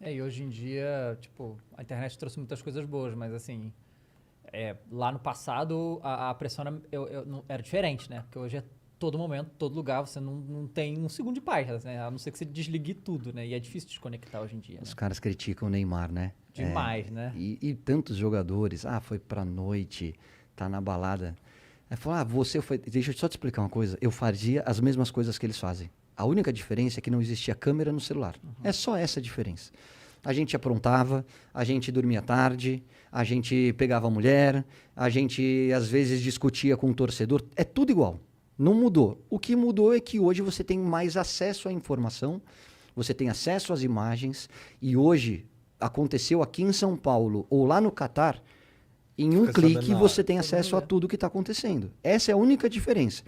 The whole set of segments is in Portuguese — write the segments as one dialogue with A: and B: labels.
A: E hoje em dia, tipo, a internet trouxe muitas coisas boas, mas assim, lá no passado a pressão era diferente, né? Porque hoje é todo momento, todo lugar, você não tem um segundo de paz, né? A não ser que você desligue tudo, né? E é difícil desconectar hoje em dia,
B: Os
A: né?
B: caras criticam o Neymar, né?
A: Demais, né?
B: E tantos jogadores, foi pra noite, tá na balada. Aí fala, você foi. Deixa eu só te explicar uma coisa. Eu fazia as mesmas coisas que eles fazem. A única diferença é que não existia câmera no celular. É só essa a diferença. A gente aprontava, a gente dormia tarde, a gente pegava a mulher, a gente às vezes discutia com o torcedor. É tudo igual. Não mudou. O que mudou é que hoje você tem mais acesso à informação, você tem acesso às imagens, e hoje aconteceu aqui em São Paulo ou lá no Catar, em um
C: Fica sabendo
B: clique
C: na
B: você
C: hora.
B: tem
A: Todo mundo
B: acesso a
A: vê.
B: tudo que está acontecendo. Essa é a única diferença.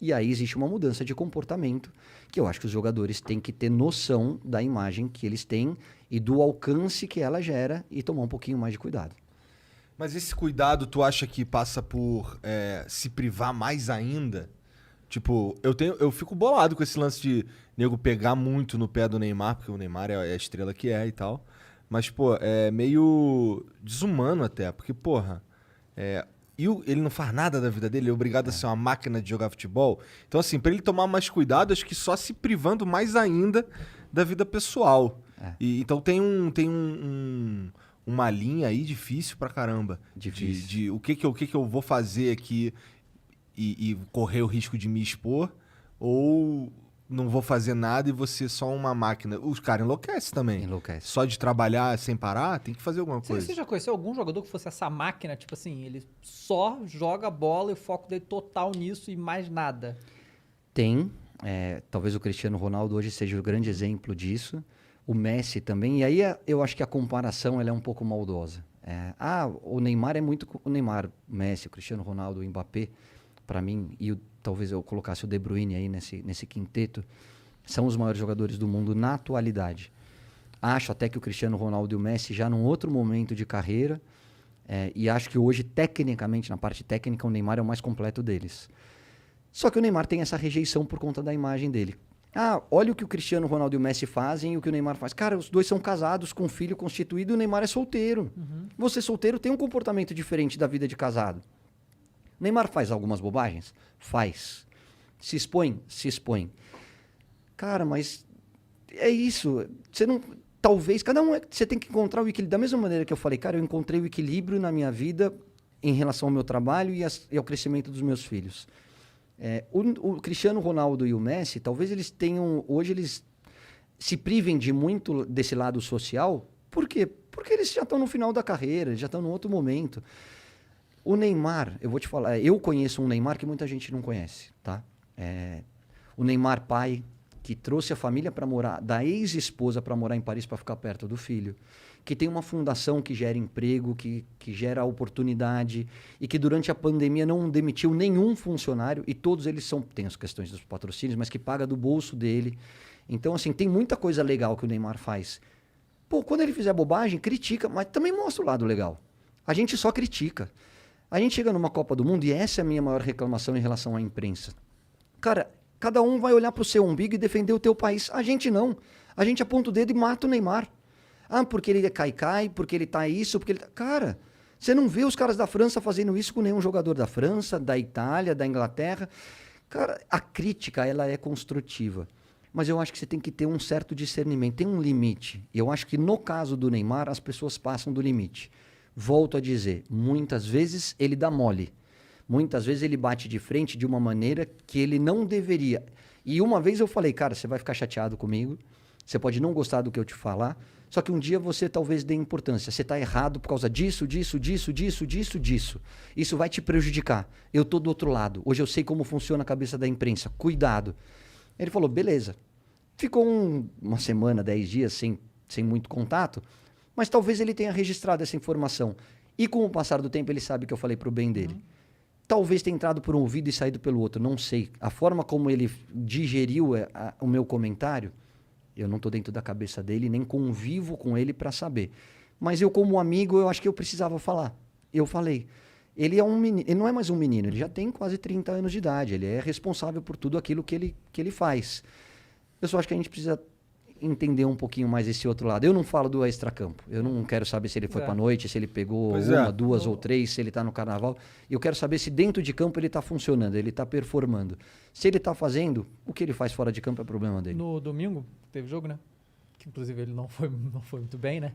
B: E aí existe uma mudança de comportamento que eu acho que os jogadores têm que ter noção da imagem que eles têm e do alcance que ela gera e tomar um pouquinho mais de cuidado.
C: Mas esse cuidado, tu acha que passa por se privar mais ainda? Tipo, eu fico bolado com esse lance de nego pegar muito no pé do Neymar, porque o Neymar é a estrela que é e tal. Mas, pô, é meio desumano até, porque, porra, ele não faz nada da vida dele, ele é obrigado a ser uma máquina de jogar futebol. Então, assim, pra ele tomar mais cuidado, acho que só se privando mais ainda da vida pessoal. Então uma linha aí difícil pra caramba.
B: Difícil.
C: De o que que eu vou fazer aqui e correr o risco de me expor, ou não vou fazer nada e vou ser só uma máquina. Os caras enlouquecem também.
B: Enlouquece.
C: Só de trabalhar sem parar, tem que fazer alguma coisa.
A: Você já conheceu algum jogador que fosse essa máquina, tipo assim, ele só joga bola e o foco dele total nisso e mais nada?
B: Tem. Talvez o Cristiano Ronaldo hoje seja o grande exemplo disso. O Messi também. E aí eu acho que a comparação ela é um pouco maldosa. O Neymar é muito. O Neymar, o Messi, o Cristiano Ronaldo, o Mbappé, para mim, talvez eu colocasse o De Bruyne aí nesse quinteto, são os maiores jogadores do mundo na atualidade. Acho até que o Cristiano Ronaldo e o Messi já num outro momento de carreira. E acho que hoje, tecnicamente, na parte técnica, o Neymar é o mais completo deles. Só que o Neymar tem essa rejeição por conta da imagem dele. Olha o que o Cristiano Ronaldo e o Messi fazem e o que o Neymar faz. Cara, os dois são casados, com um filho constituído, e o Neymar é solteiro. Você solteiro tem um comportamento diferente da vida de casado. O Neymar faz algumas bobagens? Faz. Se expõe? Se expõe. Cara, mas é isso. Você não... Talvez, cada um... Você tem que encontrar o equilíbrio. Da mesma maneira que eu falei, cara, eu encontrei o equilíbrio na minha vida em relação ao meu trabalho e ao crescimento dos meus filhos. O Cristiano Ronaldo e o Messi, talvez eles tenham... Hoje eles se privem de muito desse lado social. Por quê? Porque eles já estão no final da carreira, eles já estão num outro momento. O Neymar, eu vou te falar, eu conheço um Neymar que muita gente não conhece, tá? O Neymar pai, que trouxe a família para morar, da ex-esposa para morar em Paris para ficar perto do filho, que tem uma fundação que gera emprego, que gera oportunidade e que durante a pandemia não demitiu nenhum funcionário e todos eles tem as questões dos patrocínios, mas que paga do bolso dele. Então, assim, tem muita coisa legal que o Neymar faz. Pô, quando ele fizer bobagem, critica, mas também mostra o lado legal. A gente só critica. A gente chega numa Copa do Mundo e essa é a minha maior reclamação em relação à imprensa. Cara, cada um vai olhar pro seu umbigo e defender o teu país. A gente não. A gente aponta o dedo e mata o Neymar. Porque ele é cai-cai, porque ele tá isso, porque ele tá... Cara, você não vê os caras da França fazendo isso com nenhum jogador da França, da Itália, da Inglaterra. Cara, a crítica, ela é construtiva. Mas eu acho que você tem que ter um certo discernimento, tem um limite. E eu acho que no caso do Neymar, as pessoas passam do limite. Volto a dizer, muitas vezes ele dá mole. Muitas vezes ele bate de frente de uma maneira que ele não deveria. E uma vez eu falei, cara, você vai ficar chateado comigo, você pode não gostar do que eu te falar, só que um dia você talvez dê importância. Você está errado por causa disso, disso, disso, disso, disso, disso. Isso vai te prejudicar. Eu estou do outro lado. Hoje eu sei como funciona a cabeça da imprensa. Cuidado. Ele falou, beleza. Ficou uma semana, 10 dias sem muito contato, mas talvez ele tenha registrado essa informação. E com o passar do tempo ele sabe que eu falei para o bem dele. Talvez tenha entrado por um ouvido e saído pelo outro, não sei. A forma como ele digeriu o meu comentário, eu não estou dentro da cabeça dele, nem convivo com ele para saber. Mas eu, como amigo, eu acho que eu precisava falar. Eu falei. Ele é um menino, ele não é mais um menino, ele já tem quase 30 anos de idade. Ele é responsável por tudo aquilo que ele faz. Eu só acho que a gente precisa entender um pouquinho mais esse outro lado. Eu não falo do extracampo. Eu não quero saber se ele foi pra noite, se ele pegou uma, duas ou três, se ele tá no carnaval. Eu quero saber se dentro de campo ele tá funcionando, ele tá performando. Se ele tá fazendo, o que ele faz fora de campo é problema dele.
A: No domingo, teve jogo, né? Que inclusive ele não foi muito bem, né?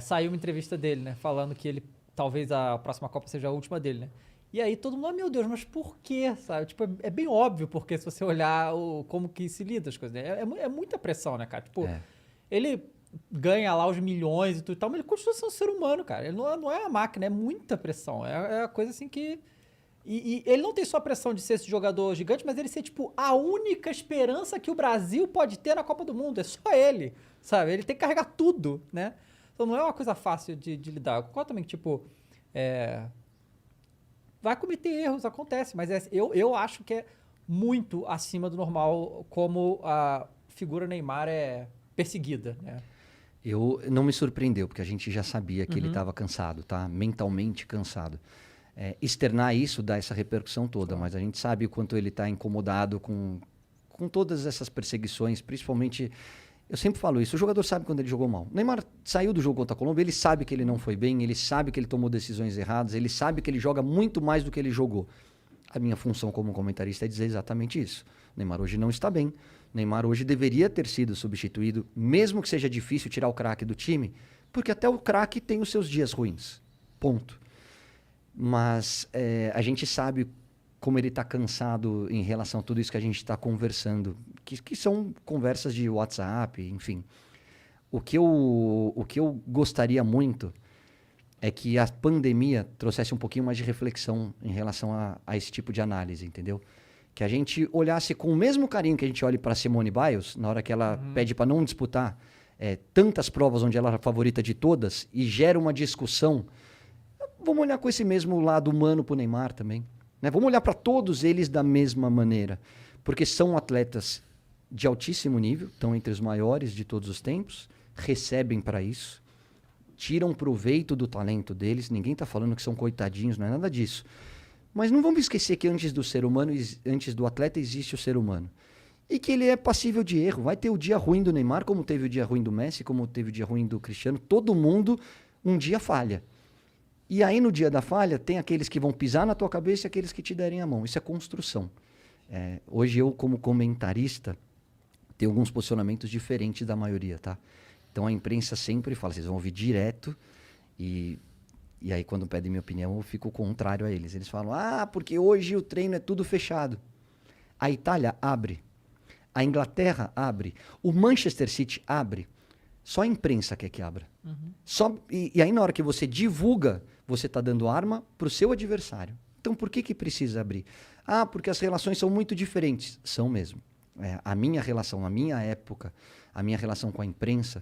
A: Saiu uma entrevista dele, né? Falando que ele talvez a próxima Copa seja a última dele, né? E aí todo mundo, meu Deus, mas por quê? Sabe? Tipo, é bem óbvio, porque se você olhar como que se lida as coisas, né? É muita pressão, né, cara? Tipo, ele ganha lá os milhões e tudo e tal, mas ele continua sendo um ser humano, cara. Ele não é uma máquina, é muita pressão. É uma coisa assim que... E ele não tem só a pressão de ser esse jogador gigante, mas ele ser, tipo, a única esperança que o Brasil pode ter na Copa do Mundo. É só ele, sabe? Ele tem que carregar tudo, né? Então não é uma coisa fácil de lidar. Eu concordo também que, tipo... Vai cometer erros, acontece, mas eu acho que é muito acima do normal como a figura Neymar é perseguida, né?
B: Não me surpreendeu, porque a gente já sabia que ele estava cansado, tá? Mentalmente cansado. Externar isso dá essa repercussão toda, mas a gente sabe o quanto ele está incomodado com todas essas perseguições, principalmente... Eu sempre falo isso, o jogador sabe quando ele jogou mal. O Neymar saiu do jogo contra a Colômbia, ele sabe que ele não foi bem, ele sabe que ele tomou decisões erradas, ele sabe que ele joga muito mais do que ele jogou. A minha função como comentarista é dizer exatamente isso. O Neymar hoje não está bem. O Neymar hoje deveria ter sido substituído, mesmo que seja difícil tirar o craque do time, porque até o craque tem os seus dias ruins. Ponto. Mas a gente sabe como ele está cansado em relação a tudo isso que a gente está conversando, que são conversas de WhatsApp, enfim. O que eu gostaria muito é que a pandemia trouxesse um pouquinho mais de reflexão em relação a esse tipo de análise, entendeu? Que a gente olhasse com o mesmo carinho que a gente olha para Simone Biles, na hora que ela pede para não disputar tantas provas onde ela é a favorita de todas e gera uma discussão. Vamos olhar com esse mesmo lado humano para o Neymar também. Né? Vamos olhar para todos eles da mesma maneira, porque são atletas de altíssimo nível, estão entre os maiores de todos os tempos, recebem para isso, tiram proveito do talento deles, ninguém está falando que são coitadinhos, não é nada disso. Mas não vamos esquecer que antes do ser humano, antes do atleta, existe o ser humano. E que ele é passível de erro. Vai ter o dia ruim do Neymar, como teve o dia ruim do Messi, como teve o dia ruim do Cristiano. Todo mundo um dia falha. E aí, no dia da falha, tem aqueles que vão pisar na tua cabeça e aqueles que te derem a mão. Isso é construção. Hoje, eu, como comentarista, tenho alguns posicionamentos diferentes da maioria, tá? Então, a imprensa sempre fala, vocês vão ouvir direto. E aí, quando pedem minha opinião, eu fico contrário a eles. Eles falam, porque hoje o treino é tudo fechado. A Itália abre. A Inglaterra abre. O Manchester City abre. Só a imprensa quer que abra. E aí, na hora que você divulga, você está dando arma para o seu adversário. Então, por que precisa abrir? Porque as relações são muito diferentes. São mesmo. A minha relação, na minha época, a minha relação com a imprensa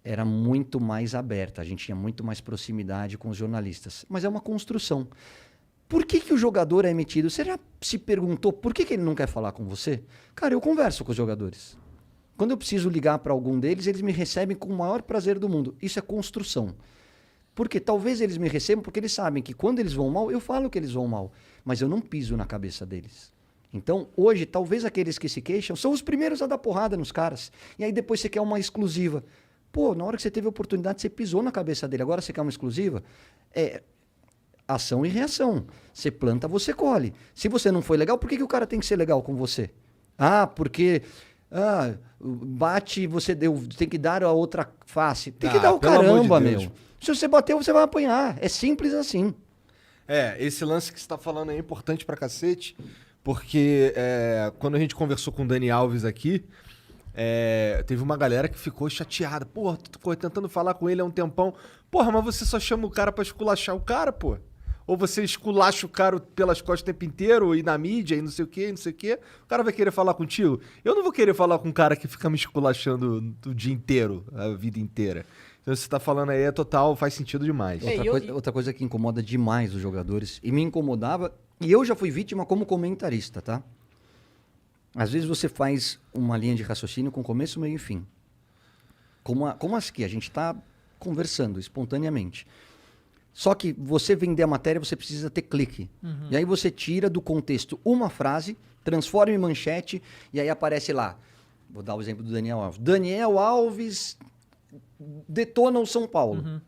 B: era muito mais aberta. A gente tinha muito mais proximidade com os jornalistas. Mas é uma construção. Por que o jogador é emitido? Você já se perguntou por que ele não quer falar com você? Cara, eu converso com os jogadores. Quando eu preciso ligar para algum deles, eles me recebem com o maior prazer do mundo. Isso é construção. Porque talvez eles me recebam porque eles sabem que quando eles vão mal, eu falo que eles vão mal. Mas eu não piso na cabeça deles. Então, hoje, talvez aqueles que se queixam são os primeiros a dar porrada nos caras. E aí depois você quer uma exclusiva. Pô, na hora que você teve a oportunidade, você pisou na cabeça dele. Agora você quer uma exclusiva? Ação e reação. Você planta, você colhe. Se você não foi legal, por que o cara tem que ser legal com você? Porque... bate, você tem que dar a outra face. Tem que dar o caramba, meu. Se você bater, você vai apanhar. É simples assim.
C: Esse lance que você tá falando é importante pra cacete, porque quando a gente conversou com o Dani Alves aqui, teve uma galera que ficou chateada. Porra, tu ficou tentando falar com ele há um tempão. Porra, mas você só chama o cara pra esculachar o cara, pô. Ou você esculacha o cara pelas costas o tempo inteiro, e na mídia, e não sei o quê, não sei o quê. O cara vai querer falar contigo? Eu não vou querer falar com um cara que fica me esculachando o dia inteiro, a vida inteira. Então, você tá falando aí, total, faz sentido demais.
B: Outra coisa que incomoda demais os jogadores, e me incomodava, e eu já fui vítima como comentarista, tá? Às vezes você faz uma linha de raciocínio com começo, meio e fim. Como as que a gente tá conversando espontaneamente. Só que você vender a matéria, você precisa ter clique. E aí você tira do contexto uma frase, transforma em manchete, e aí aparece lá. Vou dar o exemplo do Daniel Alves. Daniel Alves detona o São Paulo.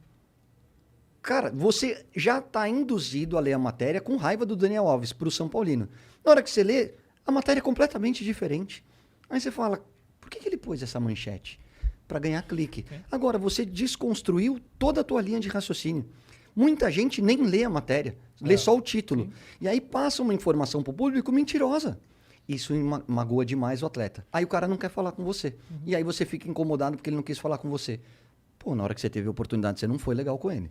B: Cara, você já está induzido a ler a matéria com raiva do Daniel Alves para o São Paulino. Na hora que você lê, a matéria é completamente diferente. Aí você fala, por que ele pôs essa manchete? Para ganhar clique. Agora, você desconstruiu toda a tua linha de raciocínio. Muita gente nem lê a matéria, lê só o título. Sim. E aí passa uma informação para o público mentirosa. Isso magoa demais o atleta. Aí o cara não quer falar com você. E aí você fica incomodado porque ele não quis falar com você. Pô, na hora que você teve a oportunidade, você não foi legal com ele.